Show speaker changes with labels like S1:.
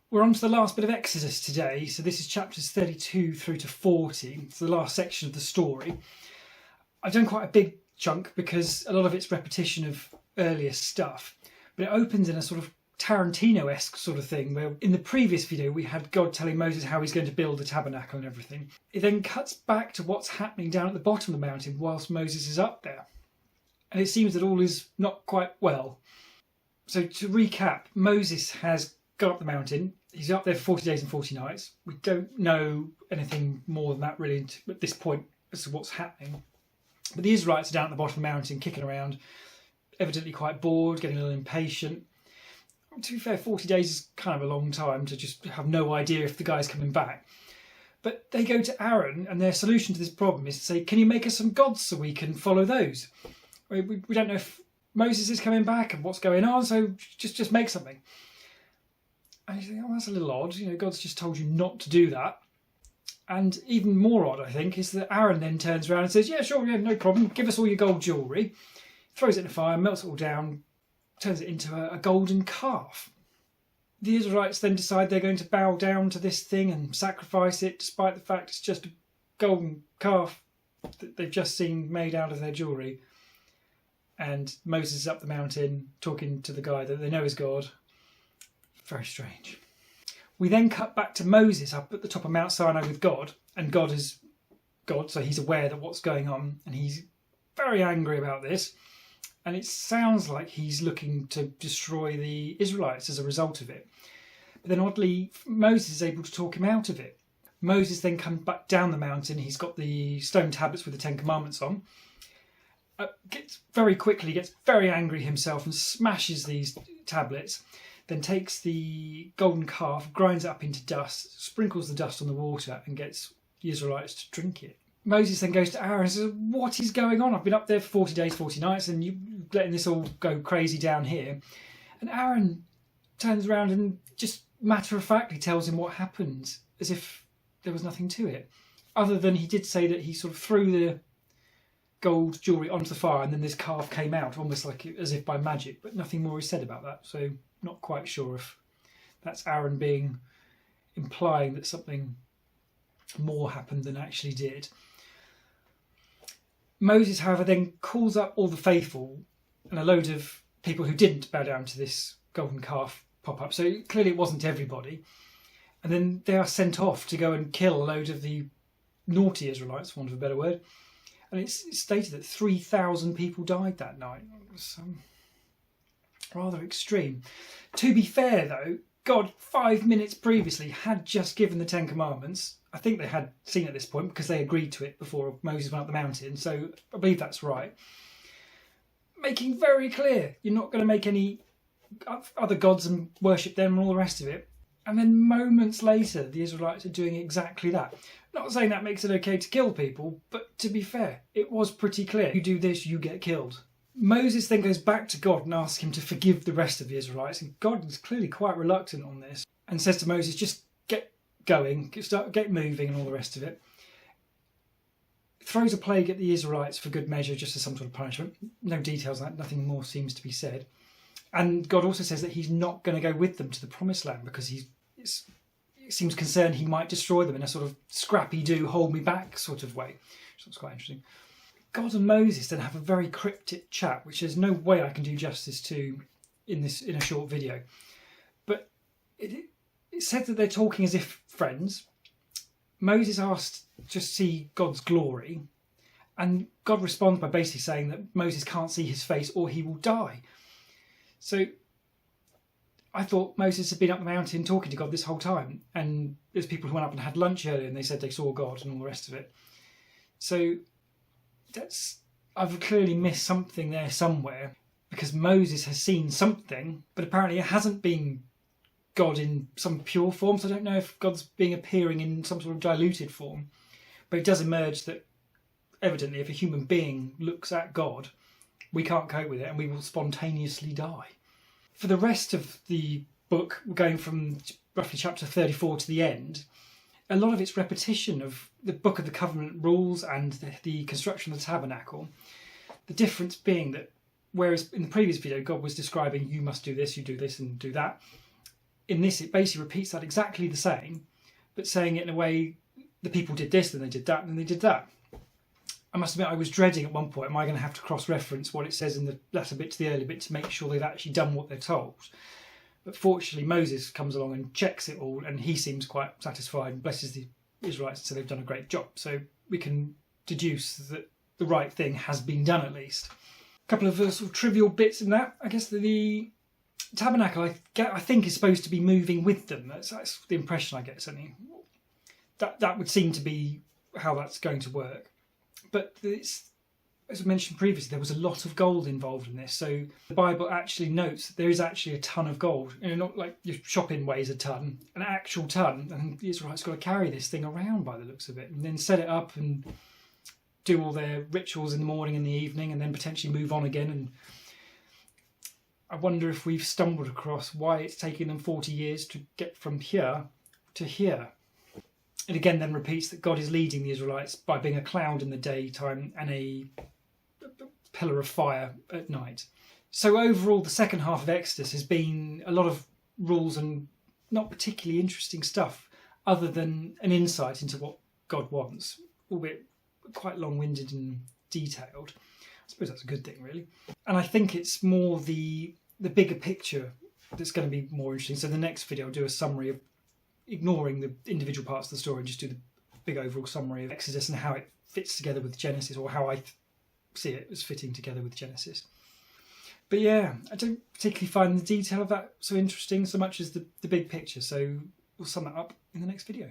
S1: We're on to the last bit of Exodus today, so this is chapters 32 through to 40. It's the last section of the story. I've done quite a big chunk because a lot of it's repetition of earlier stuff, but it opens in a sort of Tarantino-esque sort of thing, where in the previous video we had God telling Moses how he's going to build the tabernacle and everything. It then cuts back to what's happening down at the bottom of the mountain whilst Moses is up there. And it seems that all is not quite well. So to recap, Moses has got up the mountain. He's up there for 40 days and 40 nights. We don't know anything more than that really at this point as to what's happening. But the Israelites are down at the bottom of the mountain, kicking around, evidently quite bored, getting a little impatient. To be fair, 40 days is kind of a long time to just have no idea if the guy's coming back. But they go to Aaron, and their solution to this problem is to say, can you make us some gods so we can follow those? We don't know if Moses is coming back and what's going on, so just make something. And you think, oh, that's a little odd. You know, God's just told you not to do that. And even more odd, I think, is that Aaron then turns around and says, yeah, sure, yeah, no problem. Give us all your gold jewellery. Throws it in the fire, melts it all down, turns it into a golden calf. The Israelites then decide they're going to bow down to this thing and sacrifice it, despite the fact it's just a golden calf that they've just seen made out of their jewellery. And Moses is up the mountain talking to the guy that they know is God. Very strange. We then cut back to Moses up at the top of Mount Sinai with God, and God is God, so he's aware that what's going on, and he's very angry about this. And it sounds like he's looking to destroy the Israelites as a result of it. But then oddly, Moses is able to talk him out of it. Moses then comes back down the mountain. He's got the stone tablets with the Ten Commandments on. Gets very angry himself and smashes these tablets. Then takes the golden calf, grinds it up into dust, sprinkles the dust on the water and gets the Israelites to drink it. Moses then goes to Aaron and says, what is going on? I've been up there for 40 days, 40 nights and you're letting this all go crazy down here. And Aaron turns around and just matter-of-factly tells him what happened, as if there was nothing to it. Other than he did say that he sort of threw the gold jewellery onto the fire and then this calf came out, almost like as if by magic, but nothing more is said about that. So not quite sure if that's Aaron implying that something more happened than actually did. Moses, however, then calls up all the faithful and a load of people who didn't bow down to this golden calf pop up. So clearly it wasn't everybody. And then they are sent off to go and kill a load of the naughty Israelites, for want of a better word. And it's stated that 3,000 people died that night. It was rather extreme. To be fair, though, God, 5 minutes previously, had just given the Ten Commandments. I think they had seen at this point because they agreed to it before Moses went up the mountain. So I believe that's right. Making very clear you're not going to make any other gods and worship them and all the rest of it. And then moments later, the Israelites are doing exactly that. Not saying that makes it okay to kill people, but to be fair, it was pretty clear. You do this, you get killed. Moses then goes back to God and asks him to forgive the rest of the Israelites. And God is clearly quite reluctant on this and says to Moses, just get going, get moving and all the rest of it. Throws a plague at the Israelites for good measure, just as some sort of punishment. No details on that, nothing more seems to be said. And God also says that he's not going to go with them to the promised land because he seems concerned he might destroy them in a sort of scrappy-do, hold-me-back sort of way. So that's quite interesting. God and Moses then have a very cryptic chat, which there's no way I can do justice to in a short video. But it said that they're talking as if friends. Moses asked to see God's glory, and God responds by basically saying that Moses can't see his face or he will die. So I thought Moses had been up the mountain talking to God this whole time, and there's people who went up and had lunch earlier and they said they saw God and all the rest of it. So I've clearly missed something there somewhere, because Moses has seen something, but apparently it hasn't been God in some pure form. So I don't know if God's appearing in some sort of diluted form, but it does emerge that evidently if a human being looks at God, we can't cope with it and we will spontaneously die. For the rest of the book, going from roughly chapter 34 to the end, a lot of it's repetition of the Book of the Covenant rules and the construction of the tabernacle. The difference being that whereas in the previous video God was describing you must do this, you do this and do that, in this it basically repeats that exactly the same, but saying it in a way, the people did this, then they did that, and then they did that. I must admit I was dreading at one point, am I going to have to cross-reference what it says in the latter bit to the early bit to make sure they've actually done what they're told? But fortunately Moses comes along and checks it all, and he seems quite satisfied and blesses the Israelites and says they've done a great job. So we can deduce that the right thing has been done at least. A couple of sort of trivial bits in that. I guess the tabernacle I think is supposed to be moving with them. That's the impression I get, certainly. That would seem to be how that's going to work. But it's, as I mentioned previously, there was a lot of gold involved in this. So the Bible actually notes that there is actually a ton of gold. You know, not like your shopping weighs a ton, an actual ton. And the Israelites got to carry this thing around by the looks of it, and then set it up and do all their rituals in the morning and the evening, and then potentially move on again. And I wonder if we've stumbled across why it's taking them 40 years to get from here to here. It again then repeats that God is leading the Israelites by being a cloud in the daytime and a pillar of fire at night. So overall, the second half of Exodus has been a lot of rules and not particularly interesting stuff, other than an insight into what God wants, albeit quite long-winded and detailed. I suppose that's a good thing, really. And I think it's more the bigger picture that's going to be more interesting. So the next video I'll do a summary of, ignoring the individual parts of the story, and just do the big overall summary of Exodus and how it fits together with Genesis, or how I see it as fitting together with Genesis. But yeah, I don't particularly find the detail of that so interesting so much as the big picture, so we'll sum that up in the next video.